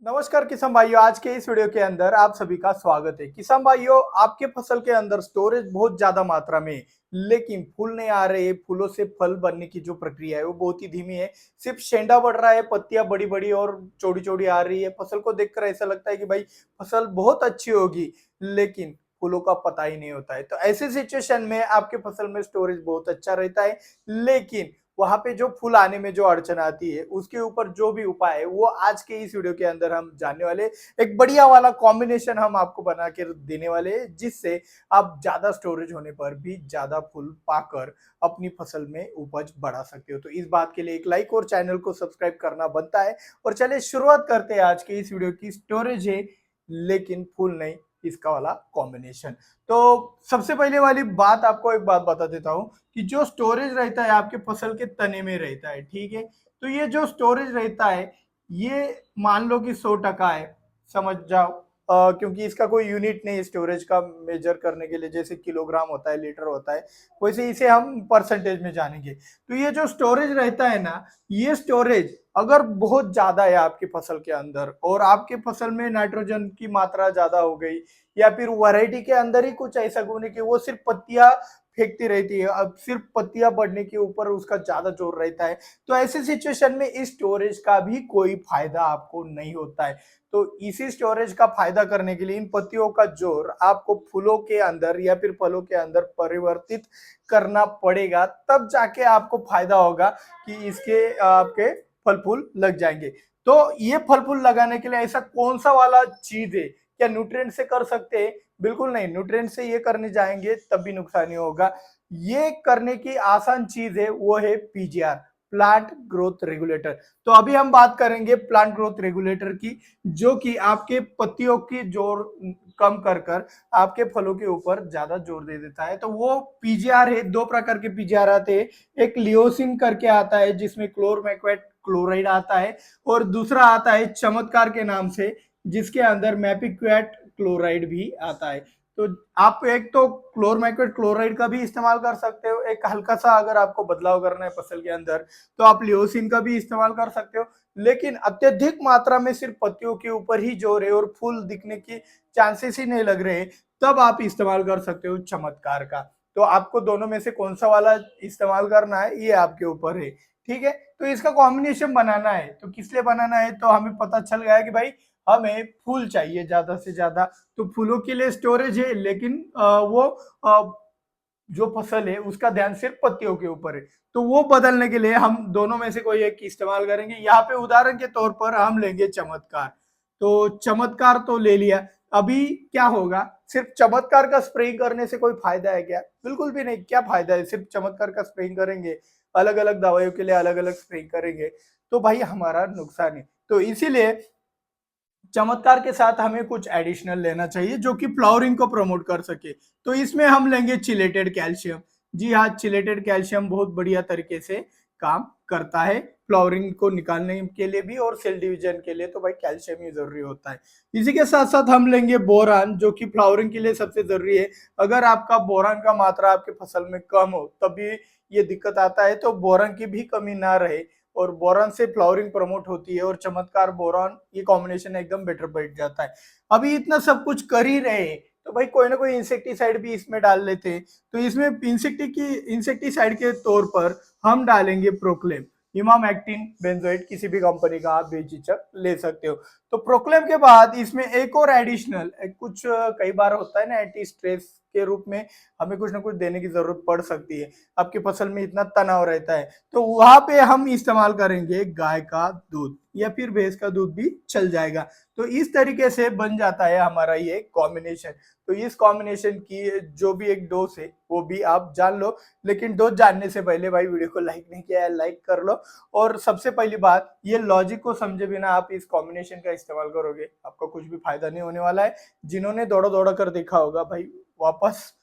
नमस्कार किसान भाइयों, आज के इस वीडियो के अंदर आप सभी का स्वागत है। किसान भाइयों, आपके फसल के अंदर स्टोरेज बहुत ज्यादा मात्रा में है, लेकिन फूल नहीं आ रहे। फूलों से फल बनने की जो प्रक्रिया है वो बहुत ही धीमी है। सिर्फ शेंडा बढ़ रहा है, पत्तियां बड़ी बड़ी और चौड़ी चौड़ी आ रही है। फसल को देखकर ऐसा लगता है कि भाई फसल बहुत अच्छी होगी, लेकिन फूलों का पता ही नहीं होता है। तो ऐसे सिचुएशन में आपके फसल में स्टोरेज बहुत अच्छा रहता है, लेकिन वहां पे जो फूल आने में जो अड़चन आती है, उसके ऊपर जो भी उपाय है वो आज के इस वीडियो के अंदर हम जानने वाले हैं। एक बढ़िया वाला कॉम्बिनेशन हम आपको बना के देने वाले हैं, जिससे आप ज्यादा स्टोरेज होने पर भी ज्यादा फूल पाकर अपनी फसल में उपज बढ़ा सकते हो। तो इस बात के लिए एक लाइक और चैनल को सब्सक्राइब करना बनता है। और चलिए शुरुआत करते हैं आज के इस वीडियो की। स्टोरेज है लेकिन फूल नहीं, इसका वाला कॉम्बिनेशन। तो सबसे पहले वाली बात, आपको एक बात बता देता हूं कि जो स्टोरेज रहता है आपके फसल के तने में रहता है, ठीक है। तो ये जो स्टोरेज रहता है, ये मान लो कि 100% है, समझ जाओ। क्योंकि इसका कोई यूनिट नहीं स्टोरेज का मेजर करने के लिए, जैसे किलोग्राम होता है, लीटर होता है, वैसे इसे हम परसेंटेज में जानेंगे। तो ये जो स्टोरेज रहता है ना, ये स्टोरेज अगर बहुत ज्यादा है आपकी फसल के अंदर, और आपके फसल में नाइट्रोजन की मात्रा ज्यादा हो गई, या फिर वैरायटी के अंदर ही कुछ ऐसा गुण है कि वो सिर्फ पत्तियां फेंकती रहती है, अब सिर्फ पत्तियां बढ़ने के ऊपर उसका ज्यादा जोर रहता है, तो ऐसे सिचुएशन में इस स्टोरेज का भी कोई फायदा आपको नहीं होता है। तो इसी स्टोरेज का फायदा करने के लिए इन पत्तियों का जोर आपको फूलों के अंदर या फिर फलों के अंदर परिवर्तित करना पड़ेगा, तब जाके आपको फायदा होगा कि इसके आपके फल फूल लग जाएंगे। तो ये फल फूल लगाने के लिए ऐसा कौन सा वाला चीज है? क्या न्यूट्रिएंट से कर सकते हैं? बिल्कुल नहीं, न्यूट्रिएंट से ये करने जाएंगे तब भी नुकसान ही होगा। ये करने की आसान चीज है, वो है पीजीआर, प्लांट ग्रोथ रेगुलेटर। तो अभी हम बात करेंगे प्लांट ग्रोथ रेगुलेटर की, जो कि आपके पत्तियों की जोर कम कर कर आपके फलों के ऊपर ज्यादा जोर दे देता है। तो वो पीजीआर है। दो प्रकार के पीजीआर आते हैं, एक लियोसिन करके आता है जिसमें क्लोरमैक्वेट क्लोराइड आता है, और दूसरा आता है चमत्कार के नाम से, जिसके अंदर मैपिक्वेट क्लोराइड भी आता है। तो आप एक तो क्लोरमैक्वेट क्लोराइड का भी इस्तेमाल कर सकते हो, एक हल्का सा अगर आपको बदलाव करना है फसल के अंदर तो आप लियोसिन का भी इस्तेमाल कर सकते हो। लेकिन अत्यधिक मात्रा में सिर्फ पत्तियों के ऊपर ही जोर है और फूल दिखने के चांसेस ही नहीं लग रहे, तब आप इस्तेमाल कर सकते हो चमत्कार का। तो आपको दोनों में से कौन सा वाला इस्तेमाल करना है, ये आपके ऊपर है, ठीक है। तो इसका कॉम्बिनेशन बनाना है, तो किस लिए बनाना है, तो हमें पता चल गया कि भाई हमें फूल चाहिए ज्यादा से ज्यादा। तो फूलों के लिए स्टोरेज है, लेकिन वो जो फसल है उसका ध्यान सिर्फ पत्तियों के ऊपर है। तो वो बदलने के लिए हम दोनों में से कोई एक इस्तेमाल करेंगे। यहाँ पे उदाहरण के तौर पर हम लेंगे चमत्कार। तो चमत्कार तो ले लिया। अभी क्या होगा, सिर्फ चमत्कार का स्प्रेइंग करने से कोई फायदा है क्या? बिल्कुल भी नहीं। क्या फायदा है, सिर्फ चमत्कार का स्प्रेइंग करेंगे, अलग अलग दवाइयों के लिए अलग अलग स्प्रेइंग करेंगे, तो भाई हमारा नुकसान है। तो इसीलिए चमत्कार के साथ हमें कुछ एडिशनल लेना चाहिए जो कि फ्लावरिंग को प्रमोट कर सके। तो इसमें हम लेंगे चिलेटेड कैल्शियम। जी हाँ, चिलेटेड कैल्शियम बहुत बढ़िया तरीके से काम करता है फ्लावरिंग को निकालने के लिए भी, और सेल डिवीजन के लिए तो भाई कैल्शियम ही जरूरी होता है। इसी के साथ साथ हम लेंगे बोरान, जो कि फ्लावरिंग के लिए सबसे जरूरी है। अगर आपका बोरान का मात्रा आपके फसल में कम हो तभी ये दिक्कत आता है, तो बोरान की भी कमी ना रहे, और बोरॉन से फ्लावरिंग प्रमोट होती है, और चमत्कार बोरॉन, ये कॉम्बिनेशन एकदम बेटर बैठ जाता है। अभी इतना सब कुछ कर ही रहे हैं, तो भाई कोई ना कोई इंसेक्टिसाइड भी इसमें डाल लेते हैं। तो इसमें इंसेक्टिसाइड के तौर पर हम डालेंगे प्रोक्लेम, इमामेक्टिन बेंजोइट, किसी भी कंपनी का आप बेझिझक ले सकते हो। तो प्रोक्लेम के बाद इसमें एक और एडिशनल कुछ कई बार होता है ना, एंटी स्ट्रेस के रूप में हमें कुछ ना कुछ देने की जरूरत पड़ सकती है। आपकी फसल में इतना तनाव रहता है, तो वहां पे हम इस्तेमाल करेंगे गाय का दूध या फिर भैंस का दूध भी चल जाएगा। तो इस तरीके से बन जाता है हमारा ये कॉम्बिनेशन। तो इस कॉम्बिनेशन की जो भी एक डोज है वो भी आप जान लो, लेकिन डोज जानने से पहले भाई वीडियो को लाइक नहीं किया है, लाइक कर लो। और सबसे पहली बात, ये लॉजिक को समझे बिना आप इस कॉम्बिनेशन का इस्तेमाल करोगे, आपको कुछ भी फायदा नहीं होने वाला है। जिन्होंने दौड़ा दौड़ा कर देखा होगा भाई, वापस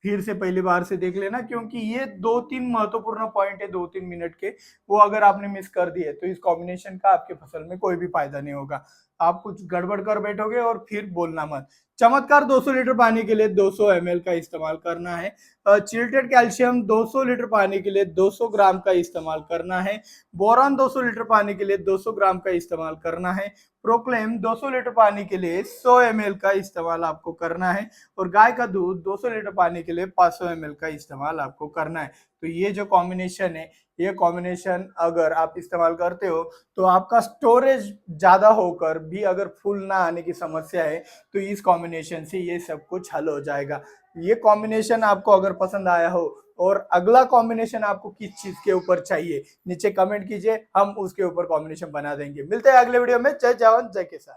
फिर से पहली बार से देख लेना, क्योंकि ये 2-3 महत्वपूर्ण पॉइंट है, 2-3 मिनट के, वो अगर आपने मिस कर दिए तो इस कॉम्बिनेशन का आपके फसल में कोई भी फायदा नहीं होगा। आप कुछ गड़बड़ कर बैठोगे और फिर बोलना मत। चमत्कार 200 लीटर पानी के लिए 200 ml का इस्तेमाल करना है। चिल्टेड कैल्शियम 200 लीटर पानी के लिए 200 ग्राम का इस्तेमाल करना है। बोरान 200 लीटर पानी के लिए 200 ग्राम का इस्तेमाल करना है। प्रोक्लेम 200 लीटर पानी के लिए 100 ml का इस्तेमाल आपको करना है और गाय का दूध 200 लीटर पानी के लिए 500 ml का इस्तेमाल आपको करना है। तो ये जो कॉम्बिनेशन है, ये कॉम्बिनेशन अगर आप इस्तेमाल करते हो तो आपका स्टोरेज ज्यादा होकर भी अगर फुल ना आने की समस्या है तो इस कॉम्बिनेशन से ये सब कुछ हल हो जाएगा। ये कॉम्बिनेशन आपको अगर पसंद आया हो और अगला कॉम्बिनेशन आपको किस चीज के ऊपर चाहिए नीचे कमेंट कीजिए, हम उसके ऊपर कॉम्बिनेशन बना देंगे। मिलते हैं अगले वीडियो में। जय जवान जय किसान।